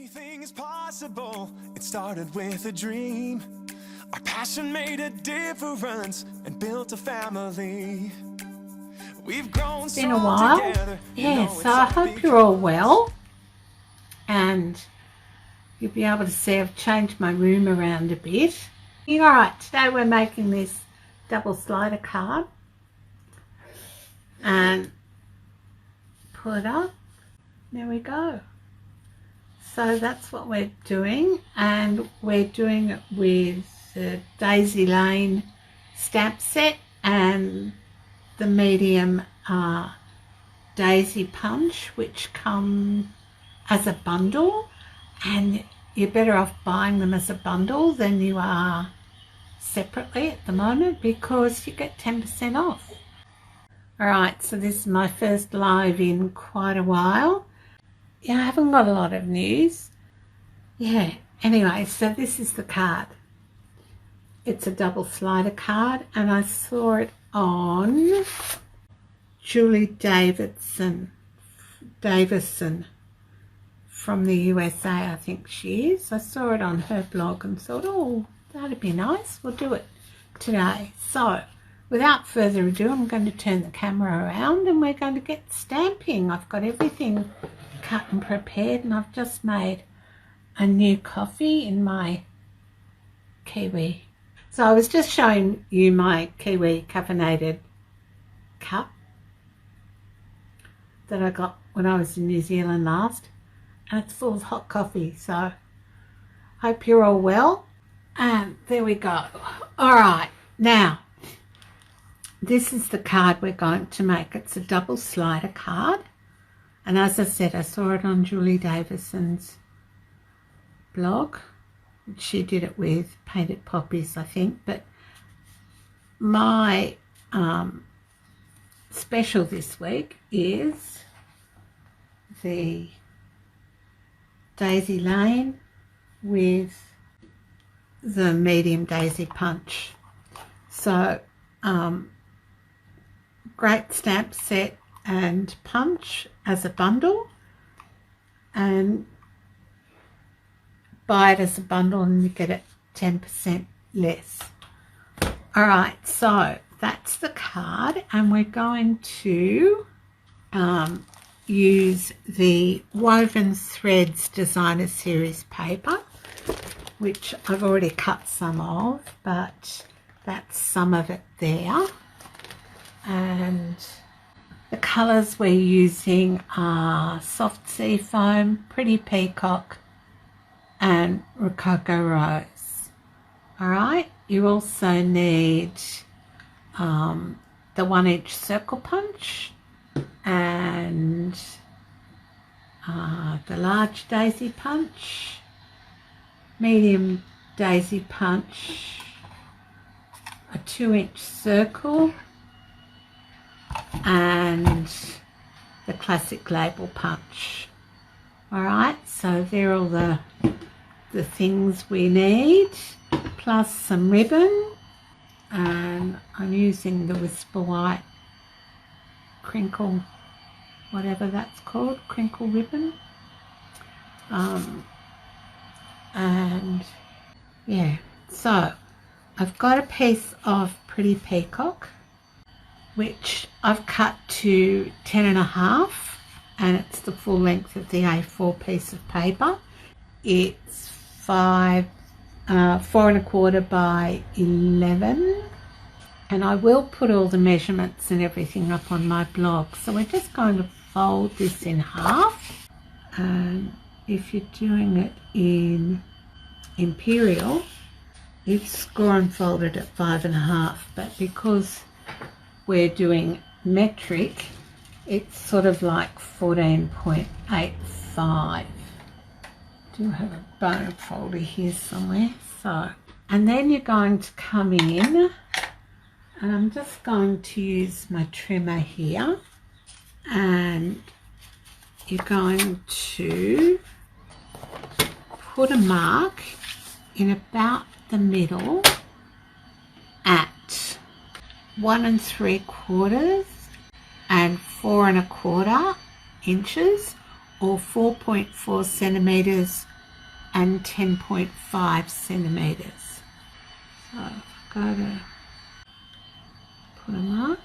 Anything is possible. It started with a dream. Our passion made a difference and built a family. We've grown It's been a while. together. Yeah, so I hope you're all well. And you'll be able to see I've changed my room around a bit. Alright, today we're making this double slider card. And pull it up. There we go. So that's what we're doing, and we're doing it with the Daisy Lane stamp set and the medium Daisy Punch, which come as a bundle, and you're better off buying them as a bundle than you are separately at the moment because you get 10% off. Alright, so this is my first live in quite a while. Yeah, I haven't got a lot of news. Yeah, anyway, so this is the card. It's a double slider card, and I saw it on Julie Davison from the USA, I think she is. I saw it on her blog and thought, oh, that'd be nice. We'll do it today. So, without further ado, I'm going to turn the camera around and we're going to get stamping. I've got everything cut and prepared, and I've just made a new coffee in my kiwi. So I was just showing you my kiwi caffeinated cup that I got when I was in New Zealand last, and it's full of hot coffee. So hope you're all well, and there we go. All right, now this is the card we're going to make. It's a double slider card. And as I said, I saw it on Julie Davison's blog. She did it with Painted Poppies, I think. But my special this week is the Daisy Lane with the medium Daisy Punch. So, great stamp set and punch as a bundle, and buy it as a bundle and you get it 10% less. All right, so that's the card, and we're going to use the Woven Threads Designer Series paper, which I've already cut some of, but that's some of it there. And the colours we're using are Soft Sea Foam, Pretty Peacock, and Rococo Rose. Alright, you also need the 1-inch circle punch and the large daisy punch, medium daisy punch, a 2-inch circle, and the classic label punch. Alright, so they're all the things we need, plus some ribbon, and I'm using the Whisper White crinkle, whatever that's called, crinkle ribbon. And yeah, so I've got a piece of Pretty Peacock which I've cut to 10.5, and it's the full length of the A4 piece of paper. It's 4.25 by 11, and I will put all the measurements and everything up on my blog. So we're just going to fold this in half, and if you're doing it in Imperial, you'd score and fold it at 5.5, but because we're doing metric, it's sort of like 14.85. I do have a bone folder here somewhere. So, and then you're going to come in, and I'm just going to use my trimmer here, and you're going to put a mark in about the middle at 1 3/4 and 4 1/4 inches, or 4.4 centimeters and 10.5 centimeters. So I've got to put a mark,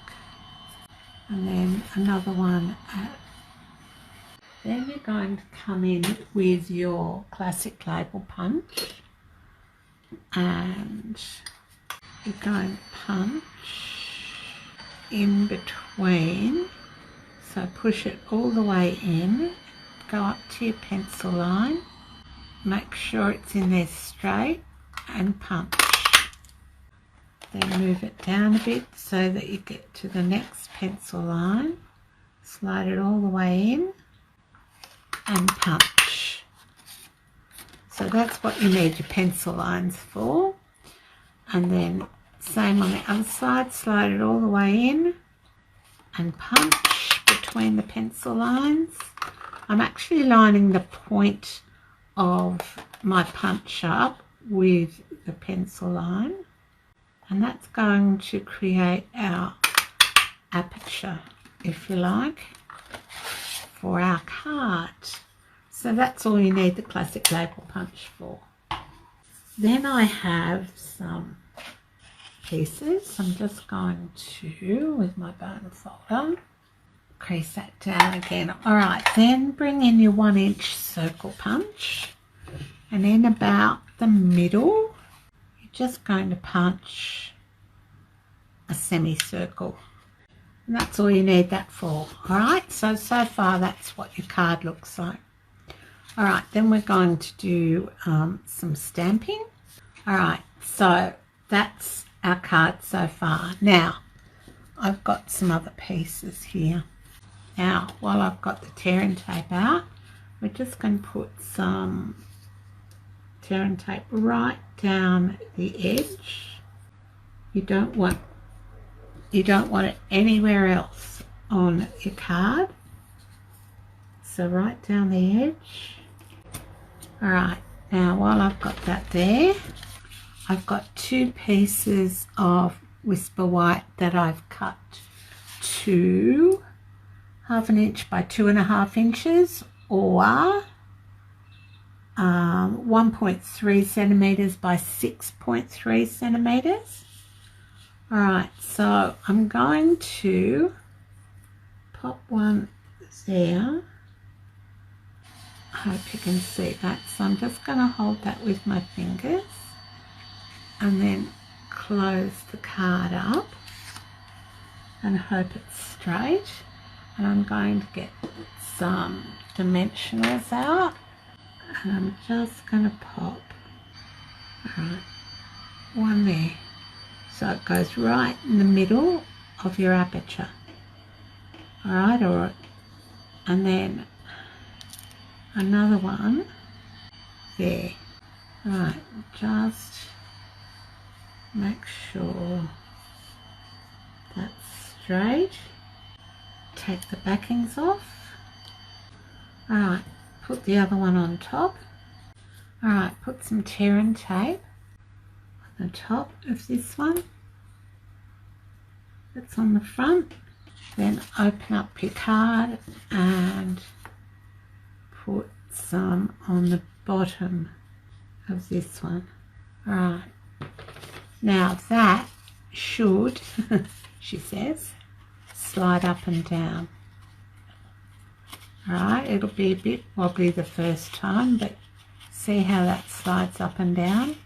and then another one at. Then you're going to come in with your classic label punch, and you're going to punch in between. So push it all the way in, go up to your pencil line, make sure it's in there straight, and punch. Then move it down a bit so that you get to the next pencil line, slide it all the way in, and punch. So that's what you need your pencil lines for. And then same on the other side, slide it all the way in and punch between the pencil lines. I'm actually lining the point of my punch up with the pencil line, and that's going to create our aperture, if you like, for our card. So that's all you need the classic label punch for. Then I have some pieces. I'm just going to, with my bone folder, crease that down again. Alright, then bring in your 1-inch circle punch, and in about the middle you're just going to punch a semicircle, and that's all you need that for. Alright, so far that's what your card looks like. Alright, then we're going to do some stamping. Alright, so that's our card so far. Now I've got some other pieces here. Now while I've got the tearing tape out, we're just going to put some tearing tape right down the edge. You don't want it anywhere else on your card, so right down the edge. Alright, now while I've got that there, I've got 2 pieces of Whisper White that I've cut to 1/2 inch by 2.5 inches, or 1.3 centimeters by 6.3 centimeters. Alright, so I'm going to pop one there. I hope you can see that. So I'm just going to hold that with my fingers and then close the card up and hope it's straight. And I'm going to get some dimensionals out, and I'm just going to pop, alright, one there, so it goes right in the middle of your aperture. Alright, and then another one there. Right, just make sure that's straight. Take the backings off. Alright, put the other one on top. Alright, put some tearing tape on the top of this one that's on the front. Then open up your card and put some on the bottom of this one. Alright, now that should, she says, slide up and down. Alright, it'll be a bit wobbly the first time, but see how that slides up and down.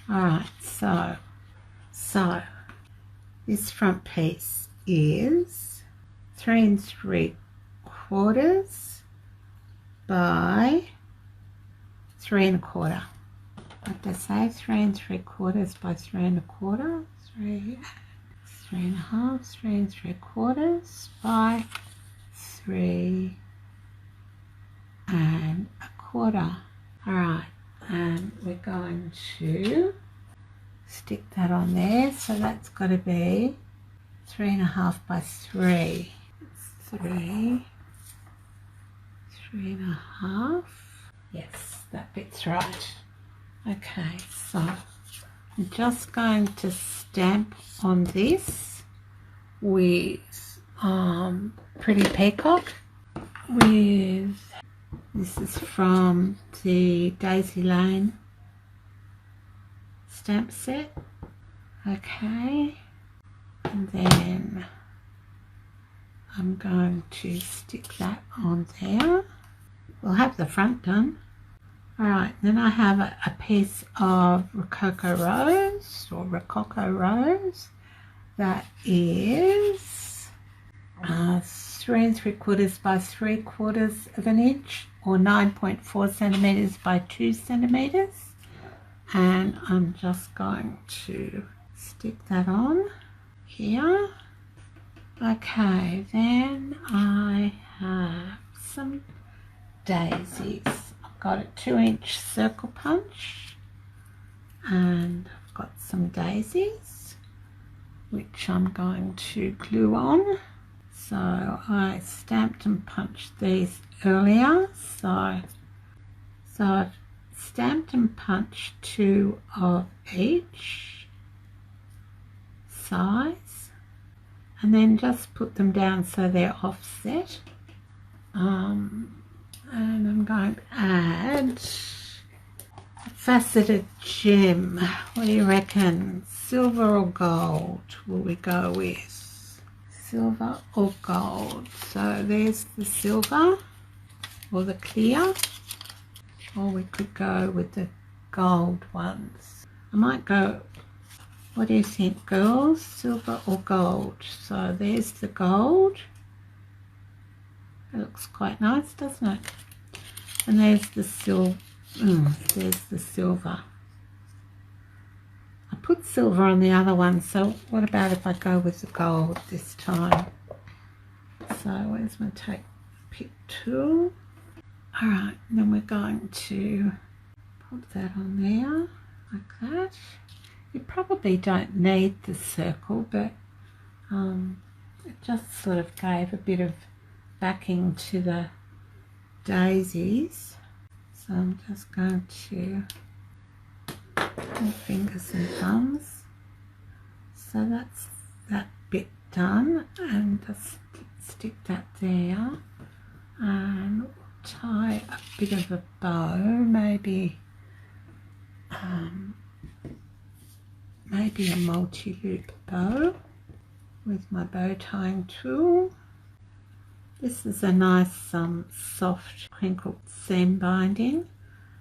Alright, so this front piece is 3 3/4 by 3 1/4. What did I say? 3 3/4 by 3 1/4. 3 3.5, 3 3/4 by 3 1/4. Alright, and we're going to stick that on there, so that's got to be 3.5 by 3. 3.5. Yes, that bit's right. Okay, so I'm just going to stamp on this with Pretty Peacock with This is from the Daisy Lane stamp set. Okay, and then I'm going to stick that on there. We'll have the front done. Alright, then I have a piece of Rococo Rose, or Rococo Rose, that is 3 3/4 by 3/4 of an inch, or 9.4 centimeters by 2 centimeters. And I'm just going to stick that on here. Okay, then I have some daisies. I've got a 2-inch circle punch, and I've got some daisies which I'm going to glue on. So I stamped and punched these earlier, so I've stamped and punched 2 of each size, and then just put them down so they're offset. And I'm going to add a faceted gem. What do you reckon? Silver or gold will we go with? Silver or gold? So there's the silver, or the clear, or we could go with the gold ones. I might go, what do you think, girls? Silver or gold? So there's the gold. It looks quite nice, doesn't it? And there's the silver. There's the silver. I put silver on the other one, so what about if I go with the gold this time? So where's my pick tool? Alright, then we're going to put that on there, like that. You probably don't need the circle, but it just sort of gave a bit of backing to the daisies. So I'm just going to put fingers and thumbs. So that's that bit done, and just stick that there, and tie a bit of a bow, maybe a multi-loop bow with my bow tying tool. This is a nice soft crinkled seam binding,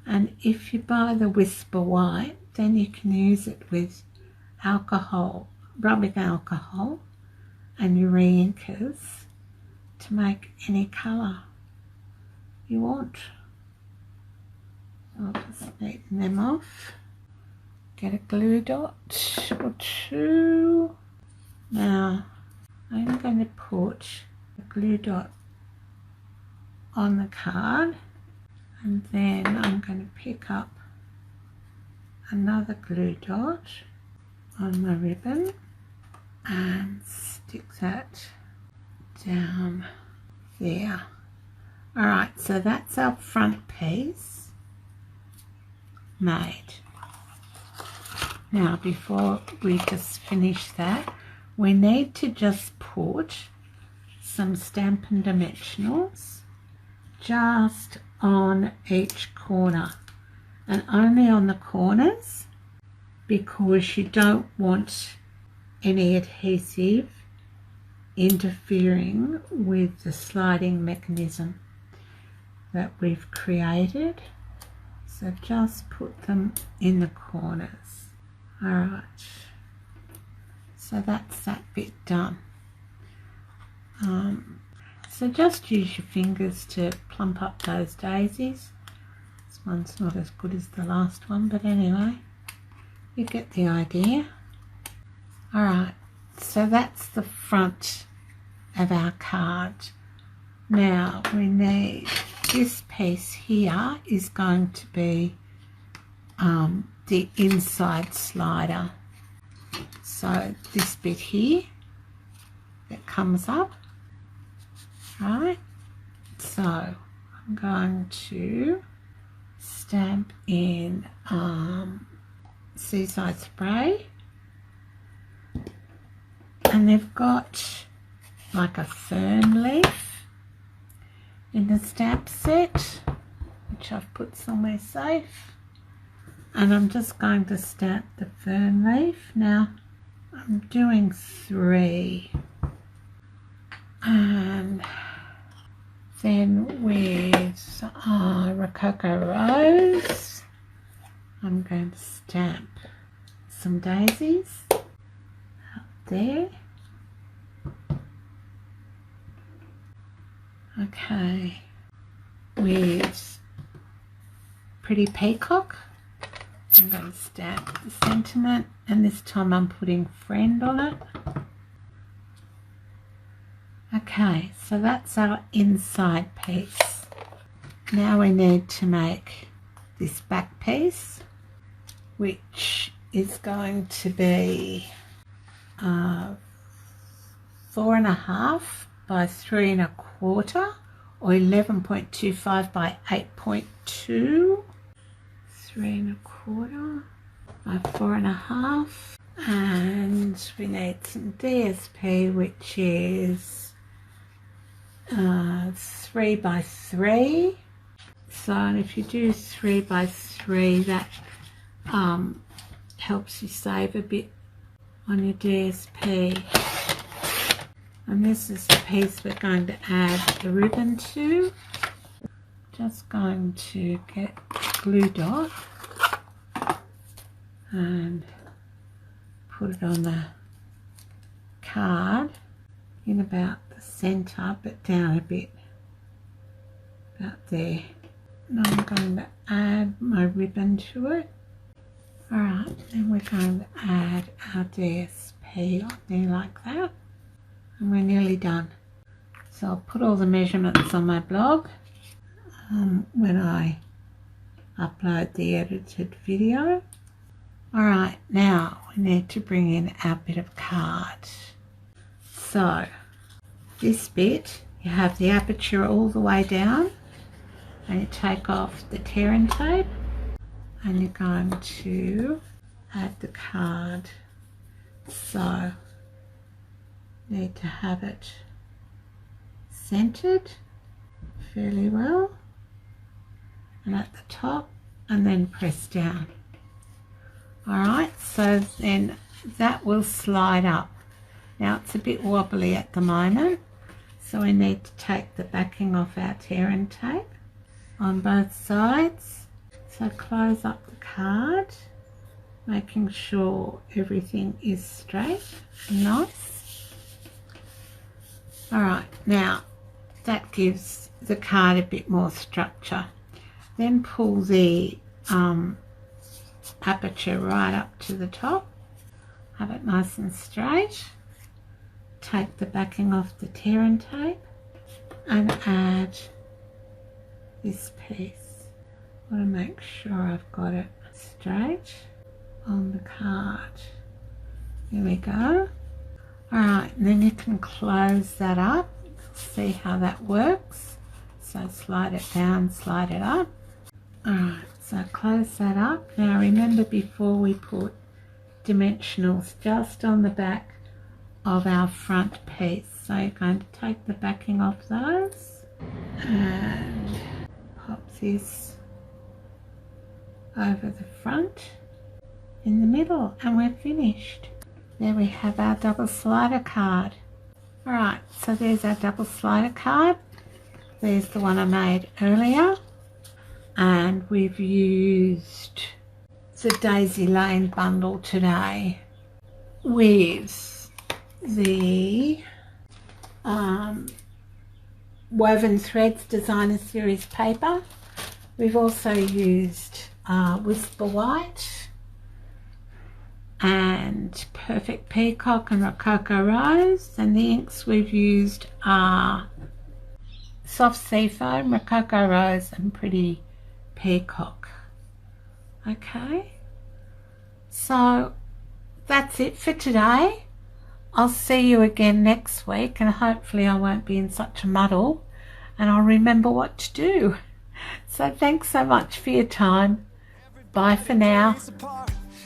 and if you buy the Whisper White, then you can use it with alcohol, rubbing alcohol and your re-inkers to make any colour you want. I'll just neaten them off, get a glue dot or 2. Now I'm going to put a glue dot on the card, and then I'm going to pick up another glue dot on my ribbon and stick that down there. Alright, so that's our front piece made. Now before we just finish that, we need to just put some Stampin' Dimensionals just on each corner, and only on the corners, because you don't want any adhesive interfering with the sliding mechanism that we've created. So just put them in the corners. Alright, so that's that bit done. So just use your fingers to plump up those daisies. This one's not as good as the last one, but anyway, you get the idea. Alright, so that's the front of our card. Now we need, this piece here is going to be the inside slider. So this bit here that comes up, right? So I'm going to stamp in Seaside Spray, and they've got like a fern leaf in the stamp set. which I've put somewhere safe. And I'm just going to stamp the fern leaf. Now I'm doing 3. And then with Rococo Rose, I'm going to stamp some daisies up there. Okay, with Pretty Peacock, I'm going to stamp the sentiment, and this time I'm putting friend on it. Okay, so that's our inside piece. Now we need to make this back piece, which is going to be 4.5 by 3.25, or 11.25 by 8.2. 3.25 by 4.5, and we need some DSP, which is 3 by 3. So if you do 3 by 3, that helps you save a bit on your DSP. And this is the piece we're going to add the ribbon to. Just going to get a glue dot and put it on the card in about the centre, but down a bit, about there. Now I'm going to add my ribbon to it. Alright, then we're going to add our DSP on there like that. And we're nearly done. So I'll put all the measurements on my blog when I upload the edited video. Alright, now we need to bring in our bit of card. So this bit, you have the aperture all the way down, and you take off the tearing tape, and you're going to add the card. So need to have it centered fairly well, and at the top, and then press down. Alright, so then that will slide up. Now it's a bit wobbly at the moment, so we need to take the backing off our tearing tape on both sides. So close up the card, making sure everything is straight and nice. Alright, now that gives the card a bit more structure. Then pull the aperture right up to the top, have it nice and straight. Take the backing off the tearing tape and add this piece. I want to make sure I've got it straight on the card. There we go. Alright, and then you can close that up. See how that works. So slide it down, slide it up. Alright, so close that up. Now remember, before we put dimensionals just on the back of our front piece. So you're going to take the backing off those and pop this over the front in the middle, and we're finished. There we have our double slider card. Alright, so there's our double slider card. There's the one I made earlier, and we've used the Daisy Lane bundle today with the Woven Threads Designer Series paper. We've also used Whisper White and Perfect Peacock and Rococo Rose, and the inks we've used are Soft Seafoam, Rococo Rose and Pretty Peacock. Okay, so that's it for today. I'll see you again next week, and hopefully I won't be in such a muddle and I'll remember what to do. So thanks so much for your time. Bye for now.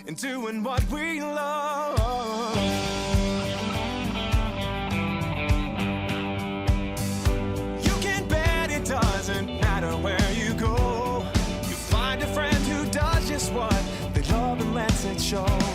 And doing what we love. You can bet it doesn't matter where you go. what they love and lets it show.